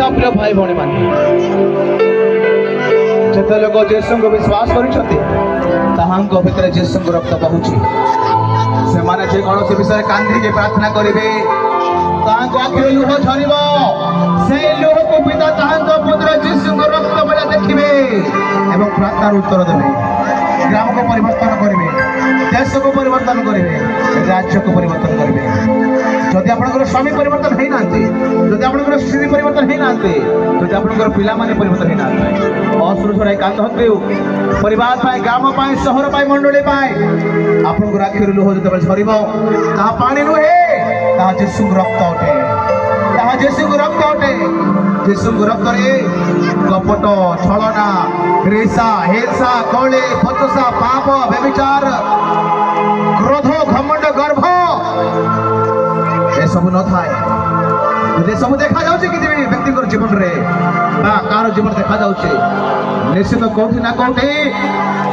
प्रिय भाई भाई मान जिते लोक जेसु को विश्वास कर भितर जेसु रक्त बहुची से माने जे कौन से विषय कांदी के प्रार्थना करेंगे आखिर लुह झर से लुह को पिता पुत्र जीशु रक्त बेला देखिए एवं प्रार्थनार उत्तर देवे ग्राम को परिवर्तन करेंगे देश को परिवर्तन करेंगे राज्य को परिवर्तन करेंगे जदि आपंकर स्वामी परिवर्तन होना जदि आपंकर स्त्री परिवर्तन होना जदि आपंकर पिला माने परिवर्तन होना असुरसराई कांदू परिवार ग्राम सहर मंडली आपंकर आखिर लुह जो झर पानी नुहे जेसु रक्त अटे जेसु रक्त अटे जेसु रक्त कपट छलना हिंसा हिंसा कले पचसा पाप व्यभिचार क्रोध घमंड गर्भ ये सब न थाए ये सब देखा जाउछि कि व्यक्ति जीवन रे कार जीवन देखा जाउछि निश्चित कोठी ना कोठी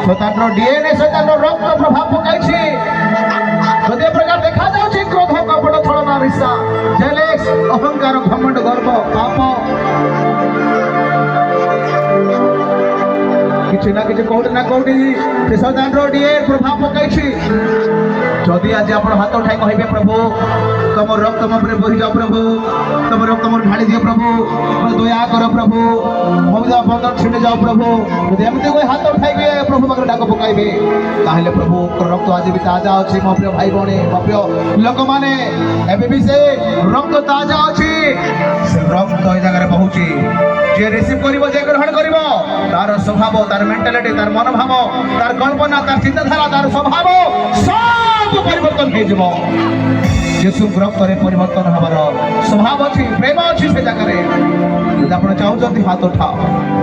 शैतान डीएनए शैतान रक्त प्रभाव पकाइछि जदि प्रकार देखा जाउछि क्रोध कपट छलना हिंसा जेलेस अहंकार घमंड गर्भ पाप किसी ना किसी कोठी ना कोठी शैतान डीएनए प्रभाव पकाइछि जदि आज आप हाथ उठाई कहे प्रभु तुम रक्त मो बही जाओ प्रभु तुम रक्त मोर ढाली दियो प्रभु दया कर प्रभु ममता बंधन छिड़ी जाओ प्रभु यदि एमती कोई हाथ उठाइबे प्रभु पाखे डाक पकाइबे ताहले प्रभु रक्त आज भी ताजा अच्छी मो प्रिय भाई भौणी मो प्रिय लोक मैंने एबे भी से रक्त ताजा अच्छी से रक्त ए जगह बहुची जे रिसीव करिवो जे ग्रहण करिवो तार स्वभाव तार मेंटालिटी तार मनोभाव तार कल्पना तार चिंताधारा तार स्वभाव सब परिवर्तन हो जेसु रक्त परिवर्तन हमार स्वभाव अच्छी प्रेम अच्छी से जगह आप चाहते हाथ उठाओ